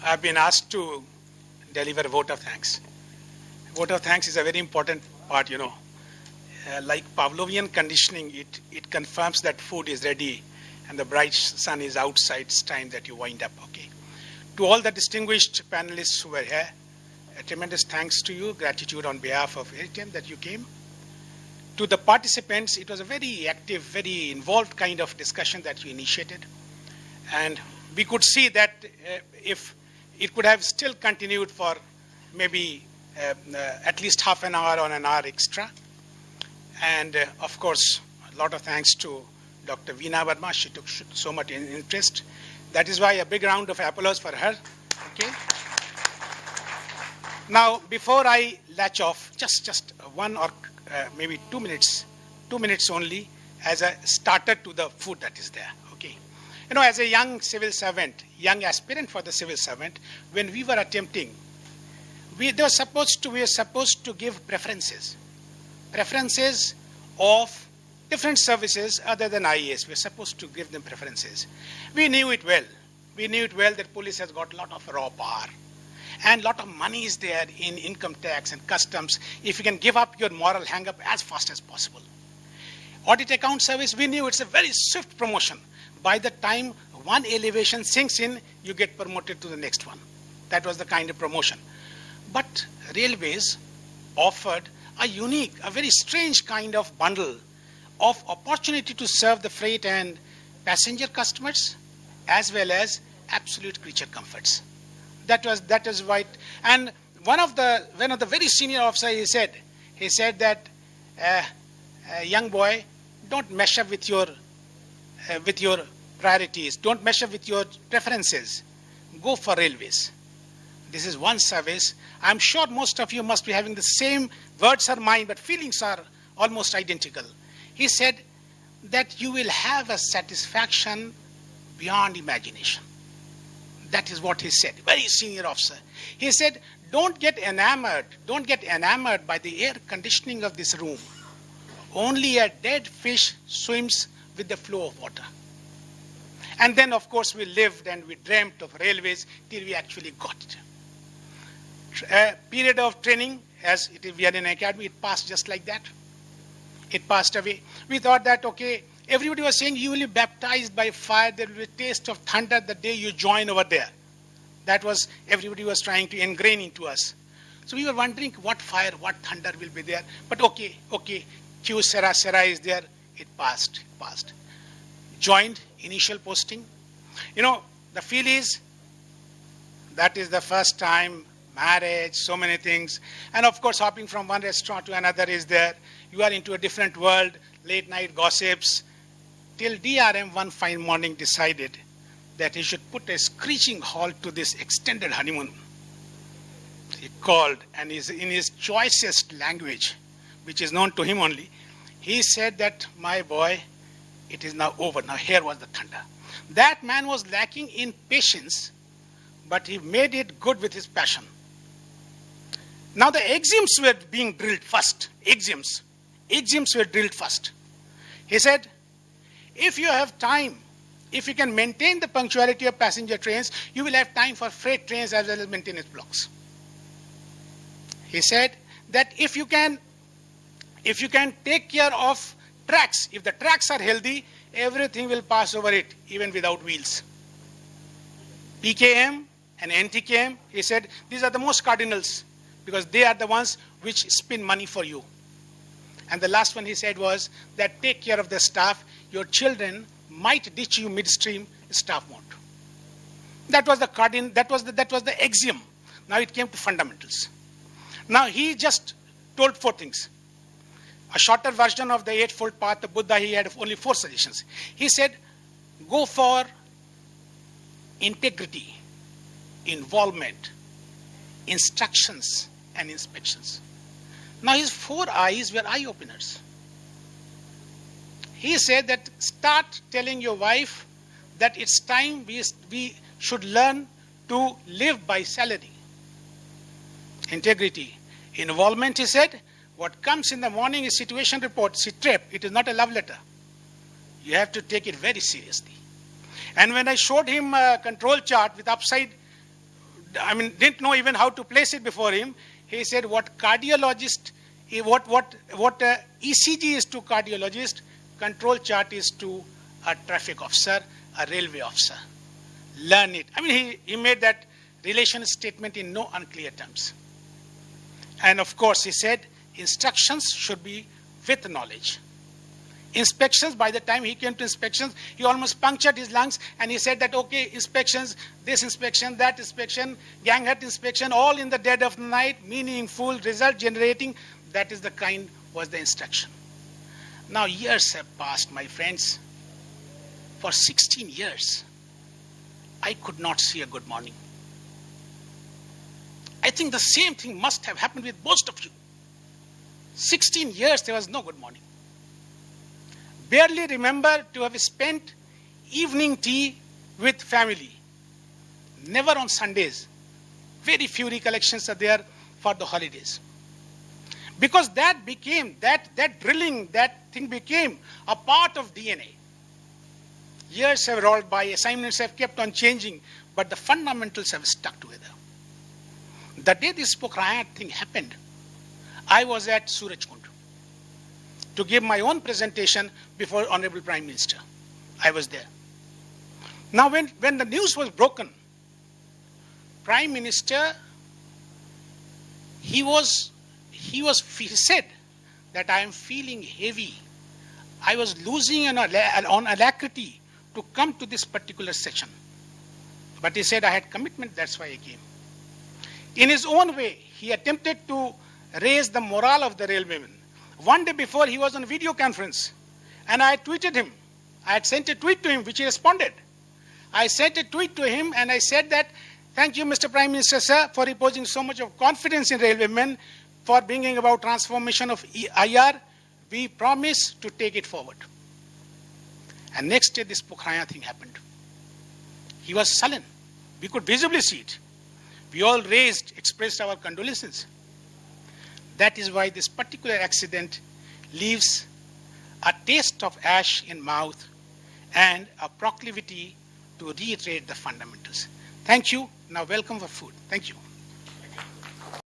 I've been asked to deliver a vote of thanks. Vote of thanks is a very important part, like Pavlovian conditioning, it confirms that food is ready and the bright sun is outside. It's time that you wind up, okay? To all the distinguished panelists who were here, a tremendous thanks to you, gratitude on behalf of IRITM that you came. To the participants, it was a very active, very involved kind of discussion that you initiated. And we could see that if it could have still continued for maybe at least half an hour or an hour extra. And of course, a lot of thanks to Dr. Veena Verma. She took so much interest. That is why a big round of applause for her. Okay. Now, before I latch off, just one or maybe 2 minutes only as a starter to the food that is there. Okay. As a young civil servant, young aspirant for the civil servant, when we were attempting, we were supposed to give preferences of different services other than IAS. We're supposed to give them preferences. We knew it well. We knew it well that police has got a lot of raw power. And a lot of money is there in income tax and customs if you can give up your moral hang-up as fast as possible. Audit account service, we knew it's a very swift promotion. By the time one elevation sinks in, you get promoted to the next one. That was the kind of promotion. But railways offered a unique, a very strange kind of bundle of opportunity to serve the freight and passenger customers as well as absolute creature comforts. That was right. And one of the very senior officers, he said that young boy, don't mesh up with your priorities. Don't mesh up with your preferences. Go for railways. This is one service. I'm sure most of you must be having the same words or mind, but feelings are almost identical. He said that you will have a satisfaction beyond imagination. That is what he said, very senior officer. He said, don't get enamored by the air conditioning of this room. Only a dead fish swims with the flow of water. And then, of course, we lived and we dreamt of railways till we actually got it. A period of training, as we are in an academy, it passed just like that. It passed away. We thought that, okay, everybody was saying you will be baptized by fire, there will be a taste of thunder the day you join over there. That was, everybody was trying to ingrain into us. So we were wondering what fire, what thunder will be there. But okay, Q Sera is there. It passed. Joined, initial posting. The feel is, that is the first time, marriage, so many things. And of course, hopping from one restaurant to another is there. You are into a different world, late night gossips. Till DRM one fine morning decided that he should put a screeching halt to this extended honeymoon. He called, and in his choicest language, which is known to him only, he said that, my boy, it is now over. Now here was the thunder. That man was lacking in patience, but he made it good with his passion. Now the axioms were being drilled first. Axioms were drilled first. He said, if you have time, if you can maintain the punctuality of passenger trains, you will have time for freight trains as well as maintenance blocks. He said that if you can take care of tracks, if the tracks are healthy, everything will pass over it, even without wheels. PKM and NTKM, he said, these are the most cardinals because they are the ones which spin money for you. And the last one he said was that take care of the staff. Your children might ditch you midstream, staff won't. That was the cardinal, that was the axiom. Now it came to fundamentals. Now he just told 4 things. A shorter version of the Eightfold Path of Buddha, he had only 4 suggestions. He said, go for integrity, involvement, instructions, and inspections. Now his 4 I's were eye-openers. He said that start telling your wife that it's time we should learn to live by salary. Integrity. Involvement, he said, what comes in the morning is situation report, SITREP. It is not a love letter. You have to take it very seriously. And when I showed him a control chart with upside, didn't know even how to place it before him, he said, what cardiologist, what ECG is to cardiologist, control chart is to a traffic officer, a railway officer. Learn it. He made that relation statement in no unclear terms. And of course, he said, instructions should be with knowledge. Inspections, by the time he came to inspections, he almost punctured his lungs, and he said that, okay, inspections, this inspection, that inspection, gang hut inspection, all in the dead of the night, meaningful, result generating, that is the kind was the instruction. Now years have passed, my friends. For 16 years, I could not see a good morning. I think the same thing must have happened with most of you. 16 years, there was no good morning. Barely remember to have spent evening tea with family. Never on Sundays. Very few recollections are there for the holidays. Because that became, that drilling, that thing became a part of DNA. Years have rolled by, assignments have kept on changing, but the fundamentals have stuck together. The day this Pukhrayan thing happened, I was at Surajkund to give my own presentation before Honorable Prime Minister. I was there. Now when the news was broken, Prime Minister, he said that I am feeling heavy. I was losing on alacrity to come to this particular session. But he said I had commitment, that's why I came. In his own way, he attempted to raise the morale of the railwaymen. One day before, he was on video conference, and I tweeted him. I had sent a tweet to him, which he responded. I sent a tweet to him, and I said that, thank you, Mr. Prime Minister, sir, for reposing so much of confidence in railwaymen, for bringing about transformation of IR. We promise to take it forward. And next day, this Pukhrayan thing happened. He was sullen. We could visibly see it. We all expressed our condolences. That is why this particular accident leaves a taste of ash in mouth and a proclivity to reiterate the fundamentals. Thank you. Now welcome for food. Thank you.